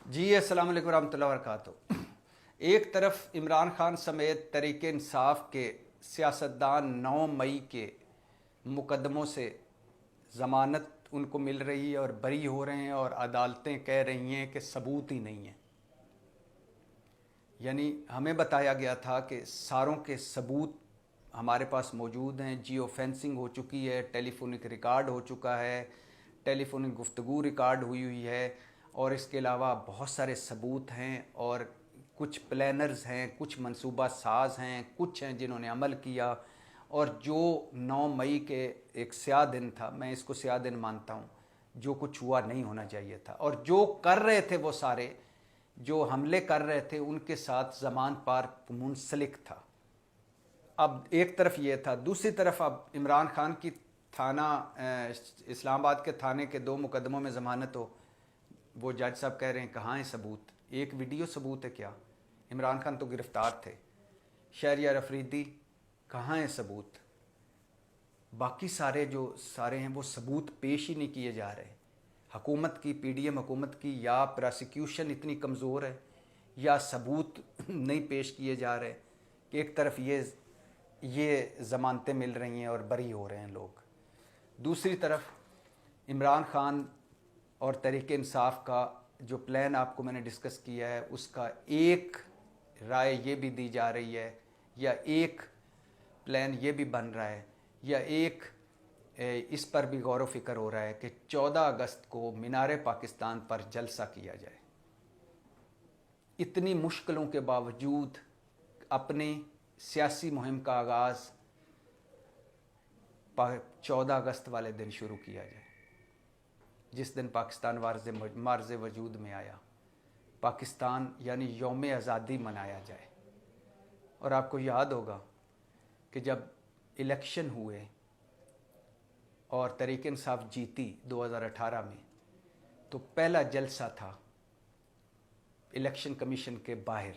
जी अस्सलाम वालेकुम रहमतुल्लाहि व बरकातुहू। एक तरफ इमरान खान समेत तहरीक इंसाफ के सियासतदान 9 मई के मुकदमों से ज़मानत उनको मिल रही है और बरी हो रहे हैं और अदालतें कह रही हैं कि सबूत ही नहीं है। यानी हमें बताया गया था कि सारों के सबूत हमारे पास मौजूद हैं, जियो फेंसिंग हो चुकी है, टेलीफोनिक रिकॉर्ड हो चुका है, टेलीफोनिक गुफ्तगू रिकॉर्ड हुई हुई है और इसके अलावा बहुत सारे सबूत हैं और कुछ प्लानर्स हैं, कुछ मंसूबा साज हैं, कुछ हैं जिन्होंने अमल किया। और जो 9 मई के एक स्याह दिन था, मैं इसको स्याह दिन मानता हूँ, जो कुछ हुआ नहीं होना चाहिए था। और जो कर रहे थे वो सारे जो हमले कर रहे थे उनके साथ ज़मान पार्क मुंसलिक था। अब एक तरफ ये था, दूसरी तरफ अब इमरान खान की थाना इस्लामाबाद के थाने के 2 मुकदमों में ज़मानत हो। वो जज साहब कह रहे हैं कहाँ है सबूत, एक वीडियो सबूत है क्या? इमरान खान तो गिरफ़्तार थे। शहरियार अफरीदी कहाँ है सबूत? बाकी सारे जो सारे हैं वो सबूत पेश ही नहीं किए जा रहे। हुकूमत की, पीडीएम हुकूमत की, या प्रोसिक्यूशन इतनी कमज़ोर है या सबूत नहीं पेश किए जा रहे कि एक तरफ ये ज़मानतें मिल रही हैं और बरी हो रहे हैं लोग, दूसरी तरफ इमरान खान और तहरीक इंसाफ का जो प्लान आपको मैंने डिस्कस किया है उसका एक राय ये भी दी जा रही है या एक प्लान ये भी बन रहा है या एक इस पर भी गौर व फिक्र हो रहा है कि 14 अगस्त को मीनार पाकिस्तान पर जलसा किया जाए। इतनी मुश्किलों के बावजूद अपनी सियासी मुहिम का आगाज़ 14 अगस्त वाले दिन शुरू किया जाए, जिस दिन पाकिस्तान मार्ज़ वजूद में आया। पाकिस्तान यानी यौम आज़ादी मनाया जाए। और आपको याद होगा कि जब इलेक्शन हुए और तहरीक इंसाफ जीती 2018 में, तो पहला जलसा था इलेक्शन कमीशन के बाहर,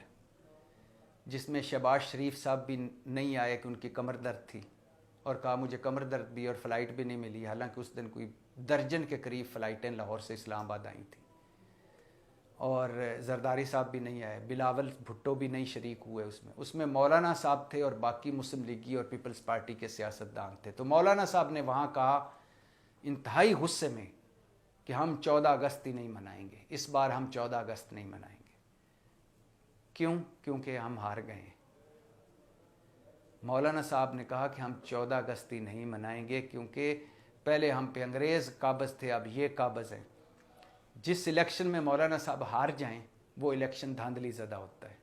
जिसमें शहबाज शरीफ साहब भी नहीं आए कि उनकी कमर दर्द थी और कहा मुझे कमर दर्द भी और फ़्लाइट भी नहीं मिली। हालांकि उस दिन कोई दर्जन के करीब फ़्लाइटें लाहौर से इस्लामाबाद आई थी। और जरदारी साहब भी नहीं आए, बिलावल भुट्टो भी नहीं शरीक हुए उसमें मौलाना साहब थे और बाकी मुस्लिम लीगी और पीपल्स पार्टी के सियासतदान थे। तो मौलाना साहब ने वहाँ कहा इंतहाई गुस्से में कि हम 14 अगस्त ही नहीं मनाएंगे, इस बार हम 14 अगस्त नहीं मनाएंगे। क्यों? क्योंकि हम हार गए। मौलाना साहब ने कहा कि हम 14 अगस्त ही नहीं मनाएंगे क्योंकि पहले हम पे अंग्रेज़ काबज़ थे, अब ये काबज़ हैं। जिस इलेक्शन में मौलाना साहब हार जाएं वो इलेक्शन धांधली ज़दा होता है,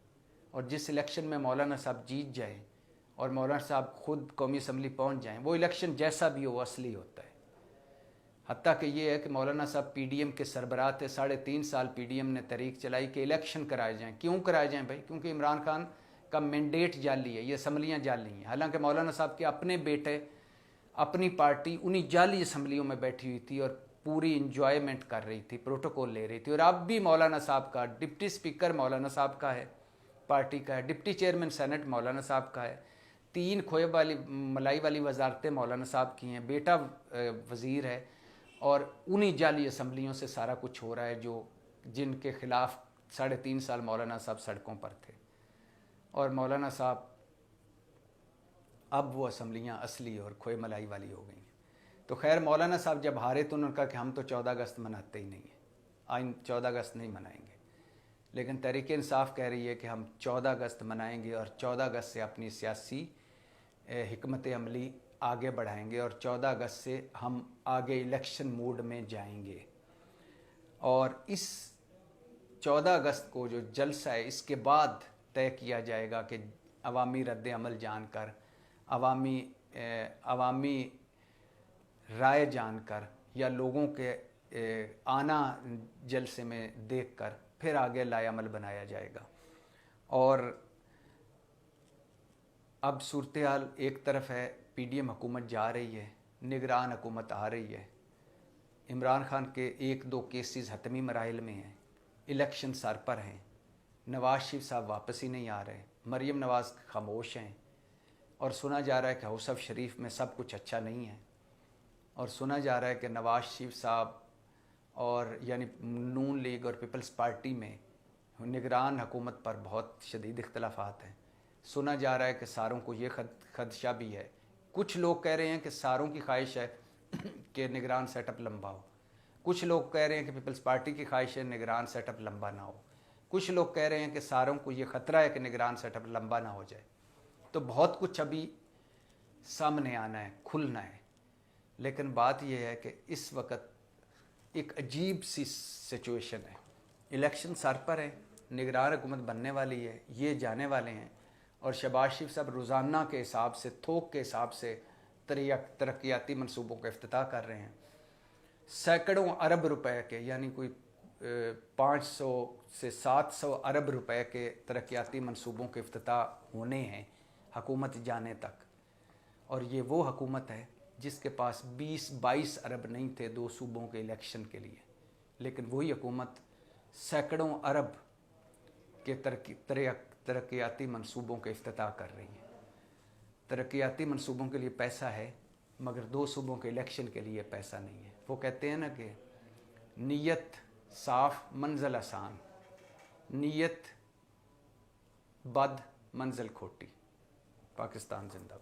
और जिस इलेक्शन में मौलाना साहब जीत जाएं और मौलाना साहब खुद कौमी असम्बली पहुंच जाएं, वो इलेक्शन जैसा भी हो वो असली होता है। हत्ता कि ये है कि मौलाना साहब पीडीएम के सरबराह थे, 3.5 साल पीडीएम ने तहरीक चलाई कि इलेक्शन कराए जाएँ। क्यों कराए जाएँ भाई? क्योंकि इमरान खान का मैंडेट जाली है, ये असम्बलियाँ जाली हैं। हालांकि मौलाना साहब के अपने बेटे, अपनी पार्टी उन्हीं जाली असम्बलियों में बैठी हुई थी और पूरी इंजॉयमेंट कर रही थी, प्रोटोकॉल ले रही थी। और अब भी मौलाना साहब का डिप्टी स्पीकर मौलाना साहब का है, पार्टी का है, डिप्टी चेयरमैन सेनेट मौलाना साहब का है, 3 खोए वाली मलाई वाली वजारतें मौलाना साहब की हैं, बेटा वज़ीर है, और उन्हीं जाली असम्बलियों से सारा कुछ हो रहा है जो जिनके खिलाफ 3.5 साल मौलाना साहब सड़कों पर थे। और मौलाना साहब अब वो असम्बलियाँ असली और खोए मलाई वाली हो गई हैं। तो खैर मौलाना साहब जब हारे तो उन्होंने कहा कि हम तो 14 अगस्त मनाते ही नहीं हैं, आइन 14 अगस्त नहीं मनाएंगे। लेकिन तहरीक इंसाफ कह रही है कि हम 14 अगस्त मनाएंगे और 14 अगस्त से अपनी सियासी हिकमत अमली आगे बढ़ाएंगे और 14 अगस्त से हम आगे इलेक्शन मोड में जाएंगे। और इस 14 अगस्त को जो जलसा है इसके बाद तय किया जाएगा कि अवामी रद्द अमल जानकर, अवामी राय जानकर या लोगों के आना जलसे में देखकर फिर आगे लाएअमल बनाया जाएगा। और अब सूरत हाल एक तरफ है, पीडीएम हुकूमत जा रही है, निगरान हुकूमत आ रही है, इमरान खान के 1-2 केसेस हतमी मराहिल में हैं, इलेक्शन सर पर हैं, नवाज़ शरीफ साहब वापस ही नहीं आ रहे, मरीम नवाज़ खामोश हैं, और सुना जा रहा है कि हाउस ऑफ शरीफ में सब कुछ अच्छा नहीं है, और सुना जा रहा है कि नवाज़ शरीफ साहब और यानी नून लीग और पीपल्स पार्टी में निगरान हुकूमत पर बहुत शदीद इख्तलाफात हैं। सुना जा रहा है कि सारों को ये खदशा भी है, कुछ लोग कह रहे हैं कि सारों की ख्वाहिश है कि निगरान सेटअप लंबा हो, कुछ लोग कह रहे हैं कि पीपल्स पार्टी की ख्वाहिश है निगरान सेटअप लंबा ना हो, कुछ लोग कह रहे हैं कि सारों को ये ख़तरा है कि निगरान सेटअप लंबा ना हो जाए। तो बहुत कुछ अभी सामने आना है, खुलना है। लेकिन बात यह है कि इस वक्त एक अजीब सी सिचुएशन है, इलेक्शन सर पर है, निगरान हुकूमत बनने वाली है, ये जाने वाले हैं, और शहबाज शरीफ साहब रोज़ाना के हिसाब से, थोक के हिसाब से तरक्याती मनसूबों का इफ्तिताह कर रहे हैं। सैकड़ों अरब रुपए के, यानी कोई 500 से 700 अरब रुपए के तरक्याती मनसूबों के इफ्तिताह होने हैं हुकूमत जाने तक। और ये वो हुकूमत है जिसके पास 20-22 अरब नहीं थे 2 सूबों के इलेक्शन के लिए, लेकिन वही हुकूमत सैकड़ों अरब के तरक्याती मनसूबों के इफ्तिताह कर रही है। तरक्याती मनसूबों के लिए पैसा है, मगर 2 सूबों के इलेक्शन के लिए पैसा नहीं है। वो कहते हैं ना कि नीयत साफ मंजिल आसान, नीयत बद मंजिल खोटी। पाकिस्तान जिंदाबाद।